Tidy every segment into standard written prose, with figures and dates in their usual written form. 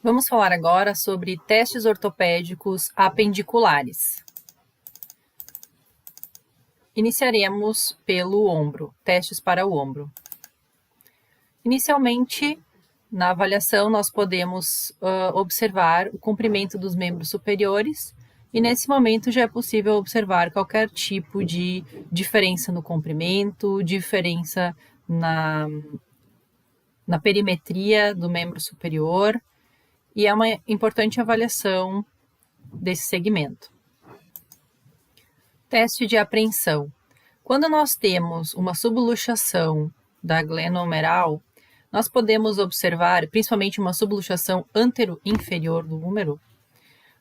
Vamos falar agora sobre testes ortopédicos apendiculares. Iniciaremos pelo ombro, testes para o ombro. Inicialmente, na avaliação, nós podemos observar o comprimento dos membros superiores e nesse momento já é possível observar qualquer tipo de diferença no comprimento, diferença na perimetria do membro superior, e é uma importante avaliação desse segmento. Teste de apreensão. Quando nós temos uma subluxação da glenohumeral, nós podemos observar, principalmente uma subluxação antero-inferior do húmero,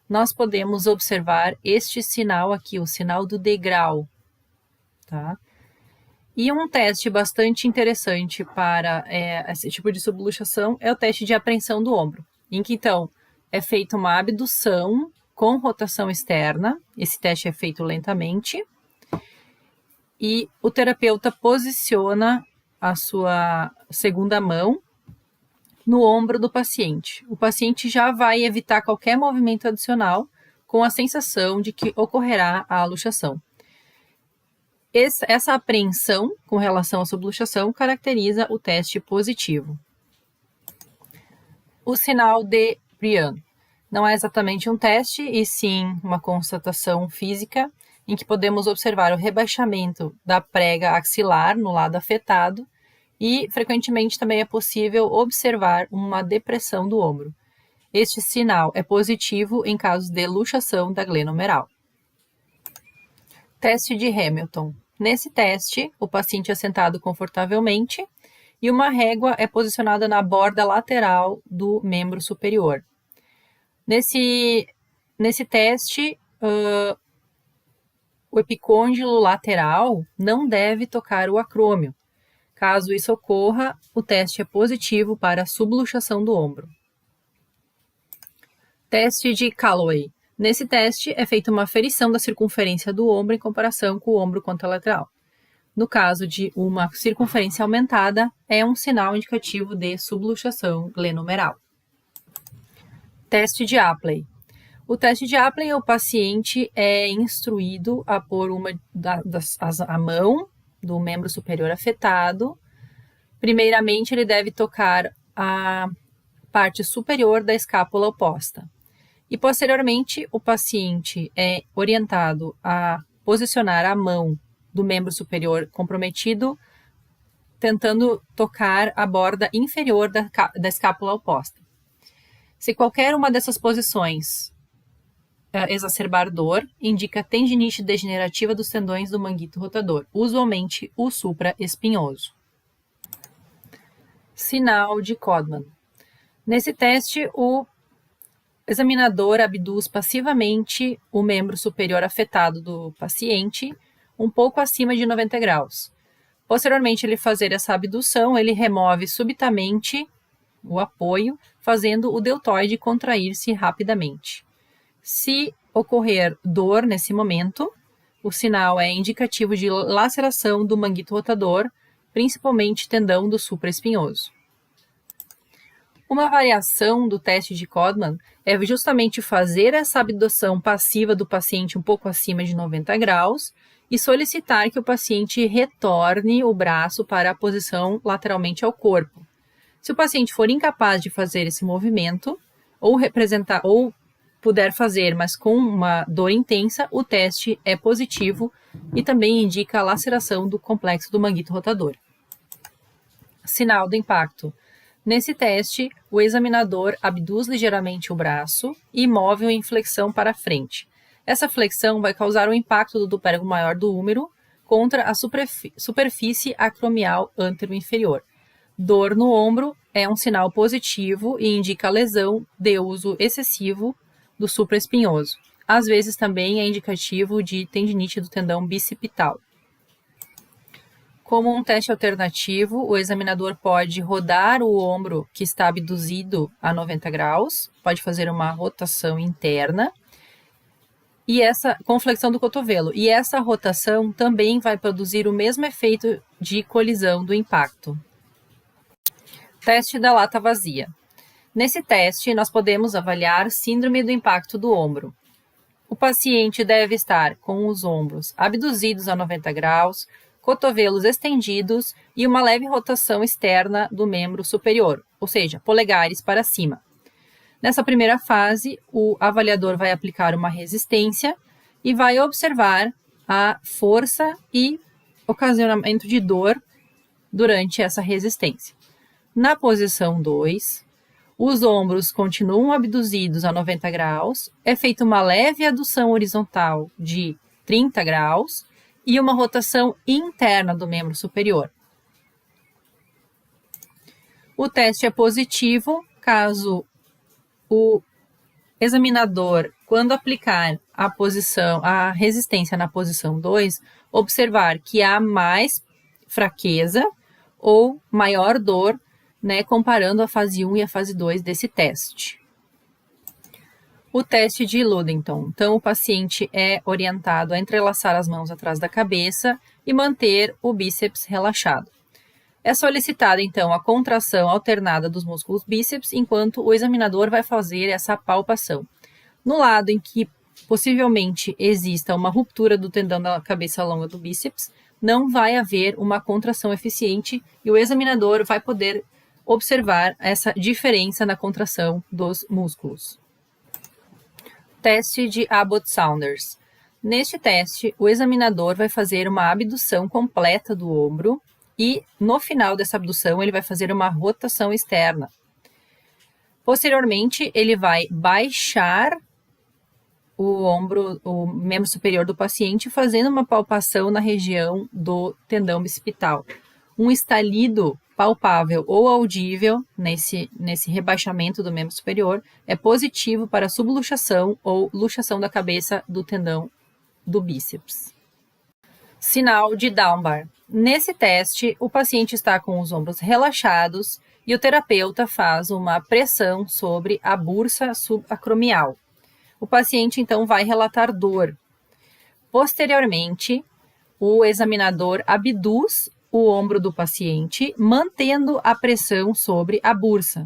nós podemos observar este sinal aqui, o sinal do degrau, tá? E um teste bastante interessante para esse tipo de subluxação é o teste de apreensão do ombro, em que, então, é feita uma abdução com rotação externa, esse teste é feito lentamente, e o terapeuta posiciona a sua segunda mão no ombro do paciente. O paciente já vai evitar qualquer movimento adicional com a sensação de que ocorrerá a luxação. Essa apreensão com relação à subluxação caracteriza o teste positivo. O sinal de Briand não é exatamente um teste, e sim uma constatação física, em que podemos observar o rebaixamento da prega axilar no lado afetado e, frequentemente, também é possível observar uma depressão do ombro. Este sinal é positivo em casos de luxação da glenohumeral. Teste de Hamilton. Nesse teste, o paciente é sentado confortavelmente e uma régua é posicionada na borda lateral do membro superior. Nesse teste, o epicôndilo lateral não deve tocar o acrômio. Caso isso ocorra, o teste é positivo para a subluxação do ombro. Teste de Calloway. Nesse teste, é feita uma aferição da circunferência do ombro em comparação com o ombro contralateral. No caso de uma circunferência aumentada, é um sinal indicativo de subluxação glenohumeral. Teste de Apley. O teste de Apley, o paciente é instruído a pôr a mão do membro superior afetado. Primeiramente, ele deve tocar a parte superior da escápula oposta. E, posteriormente, o paciente é orientado a posicionar a mão do membro superior comprometido, tentando tocar a borda inferior da escápula oposta. Se qualquer uma dessas posições exacerbar dor, indica tendinite degenerativa dos tendões do manguito rotador, usualmente o supraespinhoso. Sinal de Codman. Nesse teste, o examinador abduz passivamente o membro superior afetado do paciente, um pouco acima de 90 graus. Posteriormente, ele fazer essa abdução, ele remove subitamente o apoio, fazendo o deltoide contrair-se rapidamente. Se ocorrer dor nesse momento, o sinal é indicativo de laceração do manguito rotador, principalmente tendão do supraespinhoso. Uma variação do teste de Codman é justamente fazer essa abdução passiva do paciente um pouco acima de 90 graus e solicitar que o paciente retorne o braço para a posição lateralmente ao corpo. Se o paciente for incapaz de fazer esse movimento, ou puder fazer, mas com uma dor intensa, o teste é positivo e também indica a laceração do complexo do manguito rotador. Sinal do impacto. Nesse teste, o examinador abduz ligeiramente o braço e move a inflexão para frente. Essa flexão vai causar o impacto do dupérgo maior do húmero contra a superfície acromial antero-inferior. Dor no ombro é um sinal positivo e indica lesão de uso excessivo do supraespinhoso. Às vezes também é indicativo de tendinite do tendão bicipital. Como um teste alternativo, o examinador pode rodar o ombro que está abduzido a 90 graus, pode fazer uma rotação interna, com flexão do cotovelo. E essa rotação também vai produzir o mesmo efeito de colisão do impacto. Teste da lata vazia. Nesse teste, nós podemos avaliar síndrome do impacto do ombro. O paciente deve estar com os ombros abduzidos a 90 graus, cotovelos estendidos e uma leve rotação externa do membro superior, ou seja, polegares para cima. Nessa primeira fase, o avaliador vai aplicar uma resistência e vai observar a força e ocasionamento de dor durante essa resistência. Na posição 2, os ombros continuam abduzidos a 90 graus, é feita uma leve adução horizontal de 30 graus e uma rotação interna do membro superior. O teste é positivo caso o examinador, quando aplicar a resistência na posição 2, observar que há mais fraqueza ou maior dor, comparando a fase 1 e a fase 2 desse teste. O teste de Ludington. Então, o paciente é orientado a entrelaçar as mãos atrás da cabeça e manter o bíceps relaxado. É solicitada, então, a contração alternada dos músculos bíceps, enquanto o examinador vai fazer essa palpação. No lado em que possivelmente exista uma ruptura do tendão da cabeça longa do bíceps, não vai haver uma contração eficiente e o examinador vai poder observar essa diferença na contração dos músculos. Teste de Abbott-Saunders. Neste teste, o examinador vai fazer uma abdução completa do ombro e, no final dessa abdução, ele vai fazer uma rotação externa. Posteriormente, ele vai baixar o membro superior do paciente, fazendo uma palpação na região do tendão bicipital. Um estalido palpável ou audível nesse rebaixamento do membro superior é positivo para subluxação ou luxação da cabeça do tendão do bíceps. Sinal de Dunbar. Nesse teste, o paciente está com os ombros relaxados e o terapeuta faz uma pressão sobre a bursa subacromial. O paciente, então, vai relatar dor. Posteriormente, o examinador abduz o ombro do paciente, mantendo a pressão sobre a bursa.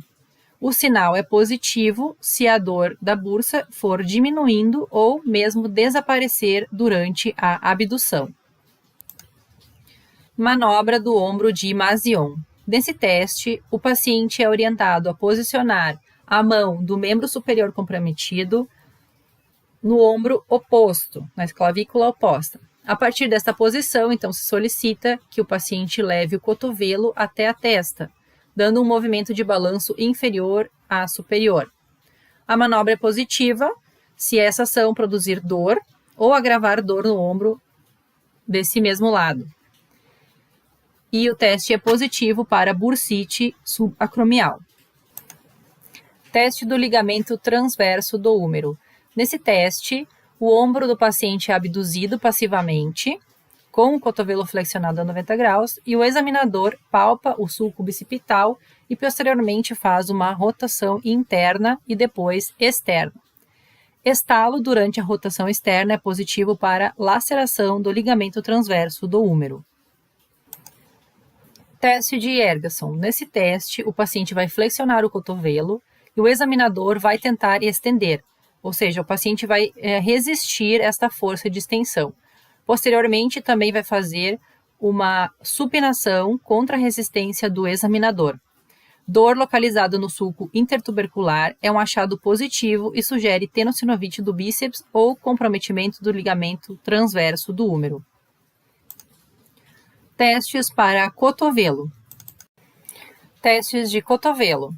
O sinal é positivo se a dor da bursa for diminuindo ou mesmo desaparecer durante a abdução. Manobra do ombro de Mazion. Nesse teste, o paciente é orientado a posicionar a mão do membro superior comprometido no ombro oposto, na clavícula oposta. A partir desta posição, então, se solicita que o paciente leve o cotovelo até a testa, dando um movimento de balanço inferior a superior. A manobra é positiva se essa ação produzir dor ou agravar dor no ombro desse mesmo lado. E o teste é positivo para bursite subacromial. Teste do ligamento transverso do húmero. Nesse teste, o ombro do paciente é abduzido passivamente, com o cotovelo flexionado a 90 graus, e o examinador palpa o sulco bicipital e posteriormente faz uma rotação interna e depois externa. Estalo durante a rotação externa é positivo para laceração do ligamento transverso do húmero. Teste de Ergasson. Nesse teste, o paciente vai flexionar o cotovelo e o examinador vai tentar estender, ou seja, o paciente vai resistir a esta força de extensão. Posteriormente, também vai fazer uma supinação contra a resistência do examinador. Dor localizada no sulco intertubercular é um achado positivo e sugere tenossinovite do bíceps ou comprometimento do ligamento transverso do húmero. Testes para cotovelo. Testes de cotovelo.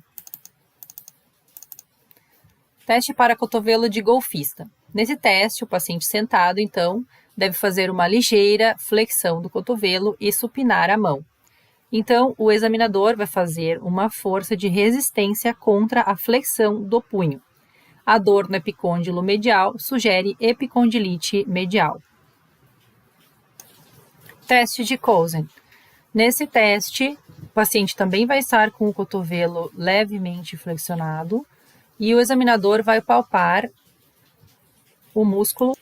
Teste para cotovelo de golfista. Nesse teste, o paciente sentado, então, deve fazer uma ligeira flexão do cotovelo e supinar a mão. Então, o examinador vai fazer uma força de resistência contra a flexão do punho. A dor no epicôndilo medial sugere epicondilite medial. Teste de Cosen. Nesse teste, o paciente também vai estar com o cotovelo levemente flexionado, e o examinador vai palpar o músculo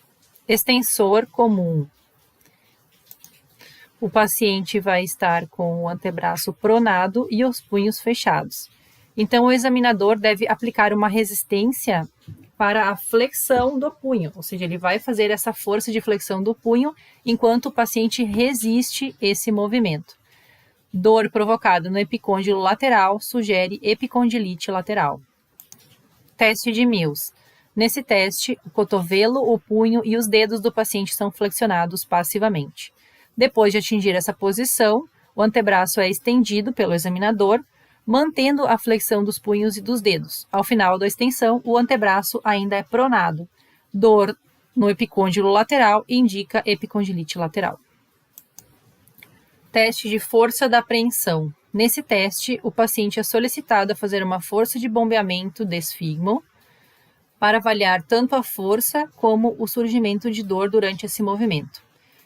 extensor comum. O paciente vai estar com o antebraço pronado e os punhos fechados. Então, o examinador deve aplicar uma resistência para a flexão do punho, ou seja, ele vai fazer essa força de flexão do punho enquanto o paciente resiste esse movimento. Dor provocada no epicôndilo lateral sugere epicondilite lateral. Teste de Mills. Nesse teste, o cotovelo, o punho e os dedos do paciente são flexionados passivamente. Depois de atingir essa posição, o antebraço é estendido pelo examinador, mantendo a flexão dos punhos e dos dedos. Ao final da extensão, o antebraço ainda é pronado. Dor no epicôndilo lateral indica epicondilite lateral. Teste de força da apreensão. Nesse teste, o paciente é solicitado a fazer uma força de bombeamento de esfigmo para avaliar tanto a força como o surgimento de dor durante esse movimento.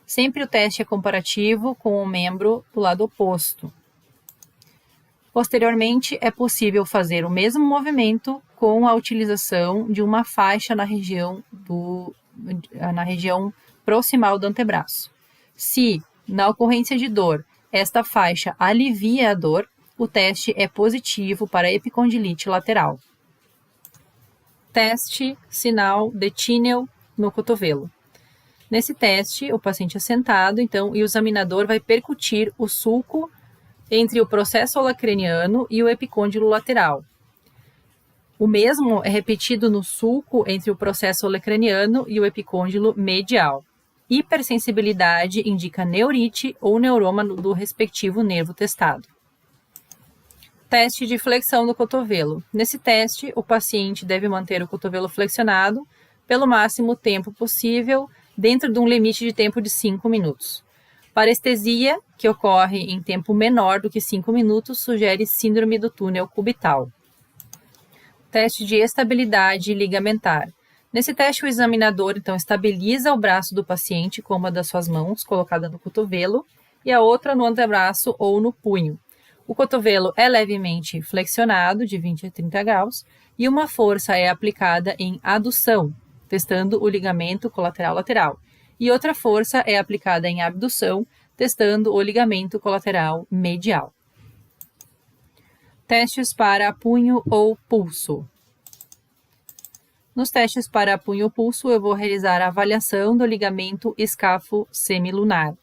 Sempre o teste é comparativo com o membro do lado oposto. Posteriormente, é possível fazer o mesmo movimento com a utilização de uma faixa na região proximal do antebraço. Se, na ocorrência de dor, esta faixa alivia a dor, o teste é positivo para epicondilite lateral. Teste sinal de Tinel no cotovelo. Nesse teste, o paciente é sentado, então, e o examinador vai percutir o sulco entre o processo holacraniano e o epicôndilo lateral. O mesmo é repetido no sulco entre o processo holacraniano e o epicôndilo medial. Hipersensibilidade indica neurite ou neuroma do respectivo nervo testado. Teste de flexão do cotovelo. Nesse teste, o paciente deve manter o cotovelo flexionado pelo máximo tempo possível, dentro de um limite de tempo de 5 minutos. Parestesia, que ocorre em tempo menor do que 5 minutos, sugere síndrome do túnel cubital. Teste de estabilidade ligamentar. Nesse teste, o examinador, então, estabiliza o braço do paciente com uma das suas mãos colocada no cotovelo e a outra no antebraço ou no punho. O cotovelo é levemente flexionado, de 20 a 30 graus, e uma força é aplicada em adução, testando o ligamento colateral lateral, e outra força é aplicada em abdução, testando o ligamento colateral medial. Testes para punho ou pulso. Nos testes para punho ou pulso, eu vou realizar a avaliação do ligamento escáfo semilunar.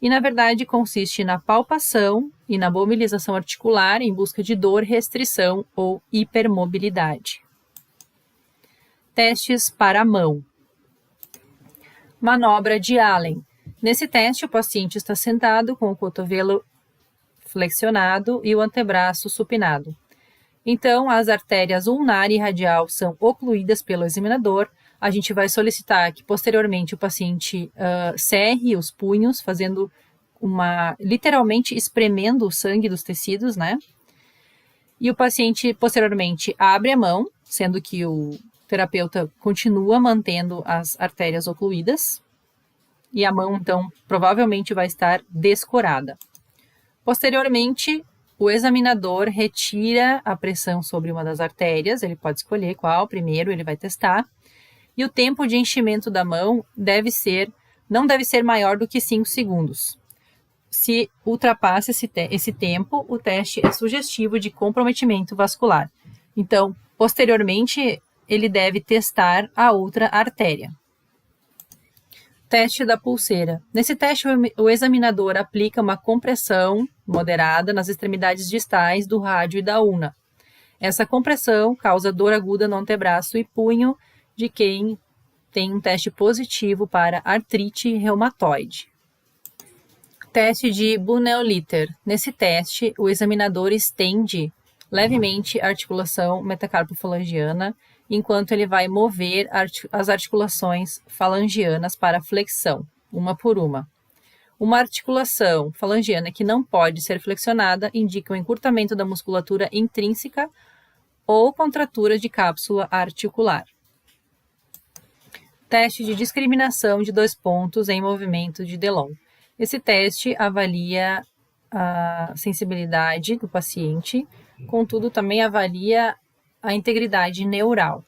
E, na verdade, consiste na palpação e na mobilização articular em busca de dor, restrição ou hipermobilidade. Testes para a mão. Manobra de Allen. Nesse teste, o paciente está sentado com o cotovelo flexionado e o antebraço supinado. Então, as artérias ulnar e radial são ocluídas pelo examinador. A gente vai solicitar que, posteriormente, o paciente cerre os punhos, fazendo literalmente espremendo o sangue dos tecidos, né? E o paciente, posteriormente, abre a mão, sendo que o terapeuta continua mantendo as artérias ocluídas. E a mão, então, provavelmente vai estar descorada. Posteriormente, o examinador retira a pressão sobre uma das artérias, ele pode escolher qual, primeiro ele vai testar, e o tempo de enchimento da mão não deve ser maior do que 5 segundos. Se ultrapassa esse tempo, o teste é sugestivo de comprometimento vascular. Então, posteriormente, ele deve testar a outra artéria. Teste da pulseira. Nesse teste, o examinador aplica uma compressão moderada nas extremidades distais do rádio e da ulna. Essa compressão causa dor aguda no antebraço e punho de quem tem um teste positivo para artrite reumatoide. Teste de Bunel-Liter. Nesse teste, o examinador estende levemente a articulação metacarpofalangiana, enquanto ele vai mover as articulações falangianas para flexão, uma por uma. Uma articulação falangiana que não pode ser flexionada indica o encurtamento da musculatura intrínseca ou contratura de cápsula articular. Teste de discriminação de 2 pontos em movimento de Delon. Esse teste avalia a sensibilidade do paciente, contudo também avalia a integridade neural.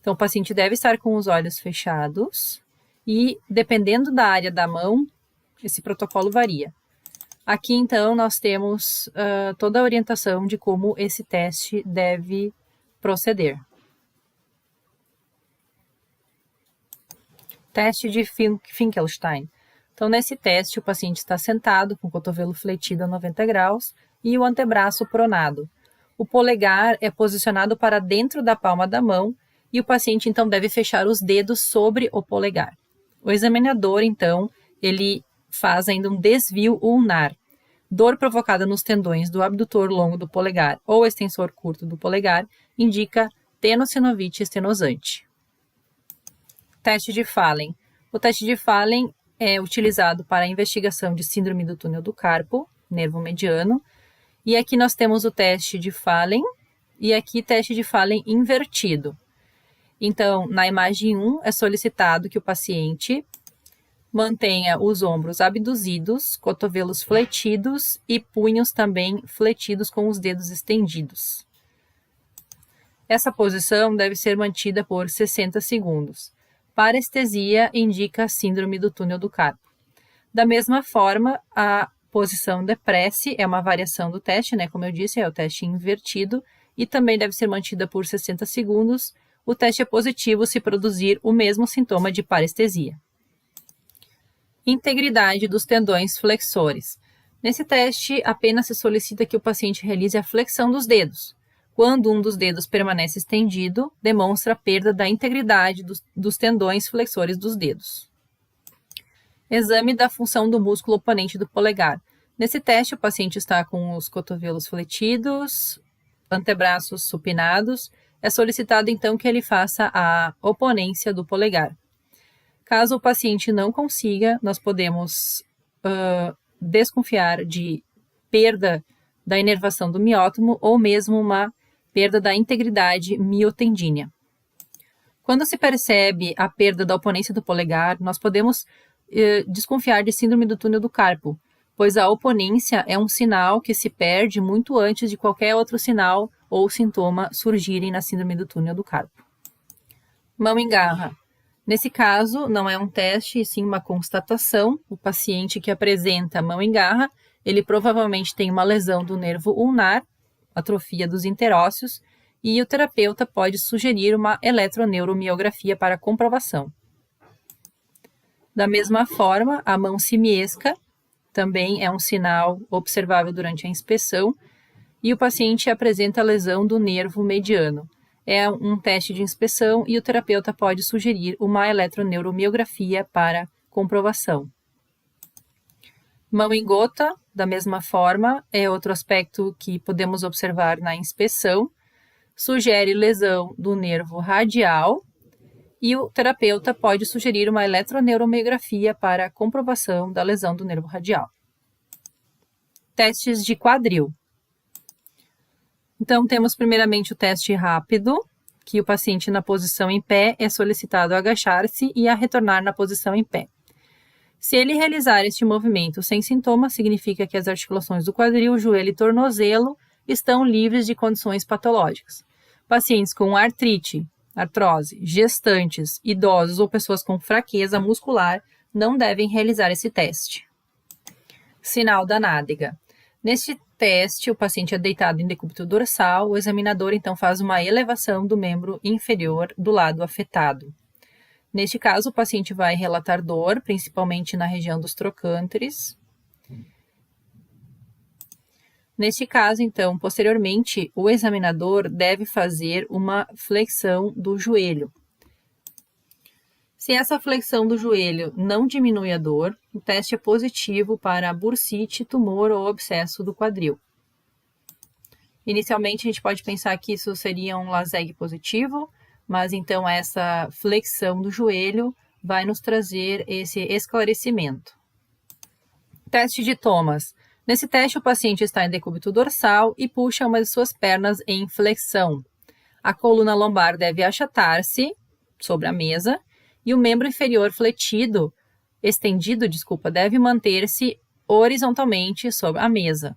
Então, o paciente deve estar com os olhos fechados e, dependendo da área da mão, esse protocolo varia. Aqui, então, nós temos toda a orientação de como esse teste deve proceder. Teste de Finkelstein. Então, nesse teste, o paciente está sentado com o cotovelo fletido a 90 graus e o antebraço pronado. O polegar é posicionado para dentro da palma da mão e o paciente, então, deve fechar os dedos sobre o polegar. O examinador, então, ele faz ainda um desvio ulnar. Dor provocada nos tendões do abdutor longo do polegar ou extensor curto do polegar indica tenossinovite estenosante. Teste de Fallen. O teste de Fallen é utilizado para a investigação de síndrome do túnel do carpo, nervo mediano. E aqui nós temos o teste de Fallen e aqui teste de Fallen invertido. Então, na imagem 1, é solicitado que o paciente mantenha os ombros abduzidos, cotovelos fletidos e punhos também fletidos com os dedos estendidos. Essa posição deve ser mantida por 60 segundos. Parestesia indica síndrome do túnel do carpo. Da mesma forma, a posição de prece é uma variação do teste, né? Como eu disse, é o teste invertido e também deve ser mantida por 60 segundos. O teste é positivo se produzir o mesmo sintoma de parestesia. Integridade dos tendões flexores. Nesse teste, apenas se solicita que o paciente realize a flexão dos dedos. Quando um dos dedos permanece estendido, demonstra a perda da integridade dos tendões flexores dos dedos. Exame da função do músculo oponente do polegar. Nesse teste, o paciente está com os cotovelos fletidos, antebraços supinados. É solicitado, então, que ele faça a oponência do polegar. Caso o paciente não consiga, nós podemos desconfiar de perda da inervação do miótomo ou mesmo uma perda da integridade miotendínea. Quando se percebe a perda da oponência do polegar, nós podemos desconfiar de síndrome do túnel do carpo, pois a oponência é um sinal que se perde muito antes de qualquer outro sinal ou sintoma surgirem na síndrome do túnel do carpo. Mão em garra. Nesse caso, não é um teste, e sim uma constatação. O paciente que apresenta mão em garra, ele provavelmente tem uma lesão do nervo ulnar, atrofia dos interósseos, e o terapeuta pode sugerir uma eletroneuromiografia para comprovação. Da mesma forma, a mão simiesca também é um sinal observável durante a inspeção, e o paciente apresenta lesão do nervo mediano. É um teste de inspeção e o terapeuta pode sugerir uma eletroneuromiografia para comprovação. Mão em gota, da mesma forma, é outro aspecto que podemos observar na inspeção. Sugere lesão do nervo radial e o terapeuta pode sugerir uma eletroneuromiografia para comprovação da lesão do nervo radial. Testes de quadril. Então, temos primeiramente o teste rápido, que o paciente na posição em pé é solicitado a agachar-se e a retornar na posição em pé. Se ele realizar este movimento sem sintomas, significa que as articulações do quadril, joelho e tornozelo estão livres de condições patológicas. Pacientes com artrite, artrose, gestantes, idosos ou pessoas com fraqueza muscular não devem realizar esse teste. Sinal da nádega. Neste teste, o paciente é deitado em decúbito dorsal, o examinador então faz uma elevação do membro inferior do lado afetado. Neste caso, o paciente vai relatar dor, principalmente na região dos trocânteres. Neste caso, então, posteriormente, o examinador deve fazer uma flexão do joelho. Se essa flexão do joelho não diminui a dor, o teste é positivo para bursite, tumor ou abscesso do quadril. Inicialmente, a gente pode pensar que isso seria um LASEG positivo, mas então essa flexão do joelho vai nos trazer esse esclarecimento. Teste de Thomas. Nesse teste, o paciente está em decúbito dorsal e puxa uma de suas pernas em flexão. A coluna lombar deve achatar-se sobre a mesa e o membro inferior estendido, deve manter-se horizontalmente sobre a mesa.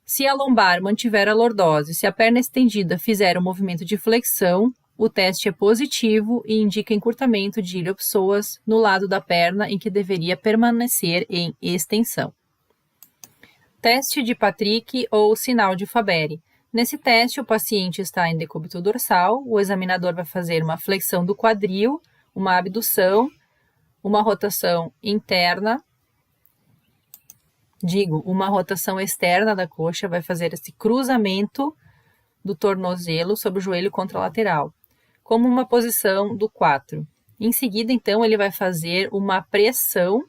Se a lombar mantiver a lordose, se a perna estendida fizer um movimento de flexão, o teste é positivo e indica encurtamento de iliopsoas no lado da perna em que deveria permanecer em extensão. Teste de Patrick ou sinal de Fabry. Nesse teste, o paciente está em decúbito dorsal, o examinador vai fazer uma flexão do quadril, uma abdução, uma rotação interna, uma rotação externa da coxa, vai fazer esse cruzamento do tornozelo sobre o joelho contralateral, como uma posição do 4. Em seguida, então, ele vai fazer uma pressão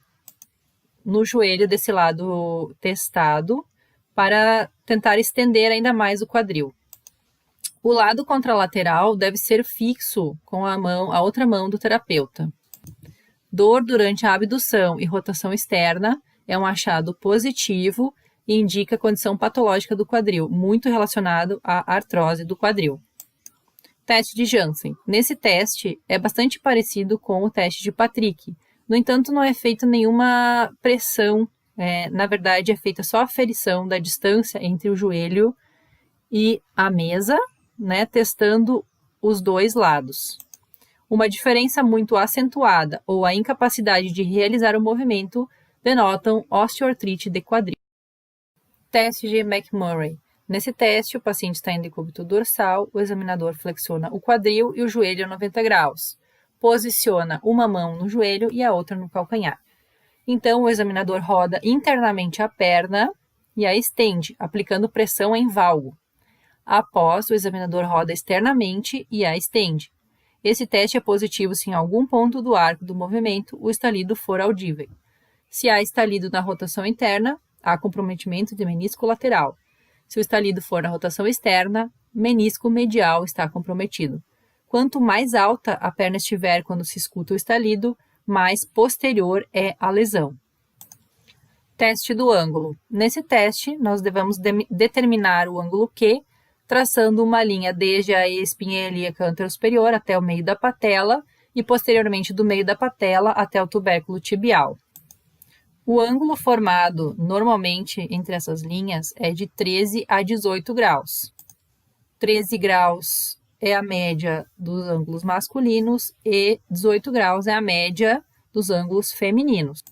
no joelho desse lado testado para tentar estender ainda mais o quadril. O lado contralateral deve ser fixo com a outra mão do terapeuta. Dor durante a abdução e rotação externa é um achado positivo e indica condição patológica do quadril, muito relacionado à artrose do quadril. Teste de Janssen. Nesse teste, é bastante parecido com o teste de Patrick. No entanto, não é feita nenhuma pressão. Na verdade, é feita só a aferição da distância entre o joelho e a mesa, né, testando os dois lados. Uma diferença muito acentuada ou a incapacidade de realizar o movimento denotam osteoartrite de quadril. Teste de McMurray. Nesse teste, o paciente está em decúbito dorsal, o examinador flexiona o quadril e o joelho a 90 graus. Posiciona uma mão no joelho e a outra no calcanhar. Então, o examinador roda internamente a perna e a estende, aplicando pressão em valgo. Após, o examinador roda externamente e a estende. Esse teste é positivo se em algum ponto do arco do movimento o estalido for audível. Se há estalido na rotação interna, há comprometimento de menisco lateral. Se o estalido for na rotação externa, menisco medial está comprometido. Quanto mais alta a perna estiver quando se escuta o estalido, mais posterior é a lesão. Teste do ângulo. Nesse teste, nós devemos determinar o ângulo Q, traçando uma linha desde a espinha ilíaca anterosuperior até o meio da patela e posteriormente do meio da patela até o tubérculo tibial. O ângulo formado normalmente entre essas linhas é de 13 a 18 graus. 13 graus é a média dos ângulos masculinos e 18 graus é a média dos ângulos femininos.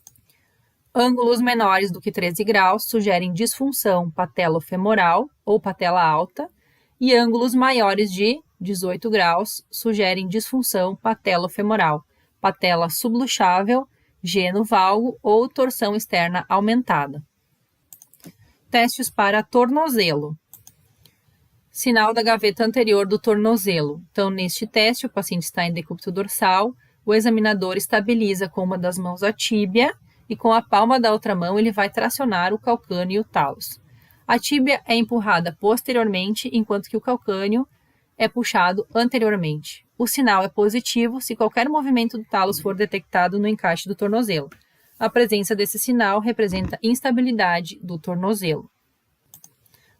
Ângulos menores do que 13 graus sugerem disfunção patelofemoral ou patela alta e ângulos maiores de 18 graus sugerem disfunção patelofemoral, patela subluxável, geno valgo ou torção externa aumentada. Testes para tornozelo. Sinal da gaveta anterior do tornozelo. Então, neste teste, o paciente está em decúbito dorsal, o examinador estabiliza com uma das mãos a tíbia e com a palma da outra mão ele vai tracionar o calcâneo e o talos. A tíbia é empurrada posteriormente, enquanto que o calcâneo é puxado anteriormente. O sinal é positivo se qualquer movimento do talos for detectado no encaixe do tornozelo. A presença desse sinal representa instabilidade do tornozelo.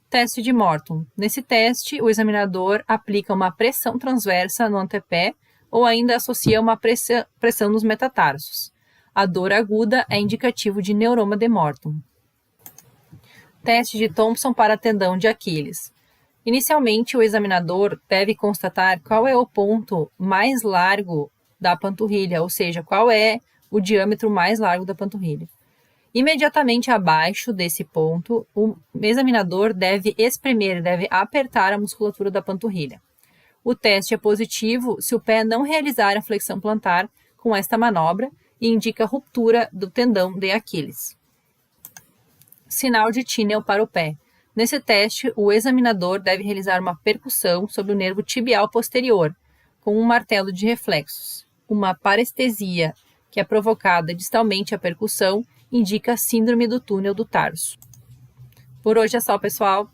Teste de Morton. Nesse teste, o examinador aplica uma pressão transversa no antepé ou ainda associa uma pressão nos metatarsos. A dor aguda é indicativo de neuroma de Morton. Teste de Thompson para tendão de Aquiles. Inicialmente, o examinador deve constatar qual é o ponto mais largo da panturrilha, ou seja, qual é o diâmetro mais largo da panturrilha. Imediatamente abaixo desse ponto, o examinador deve espremer, deve apertar a musculatura da panturrilha. O teste é positivo se o pé não realizar a flexão plantar com esta manobra e indica ruptura do tendão de Aquiles. Sinal de Tinel para o pé. Nesse teste, o examinador deve realizar uma percussão sobre o nervo tibial posterior, com um martelo de reflexos. Uma parestesia, que é provocada distalmente à percussão, indica a síndrome do túnel do tarso. Por hoje é só, pessoal.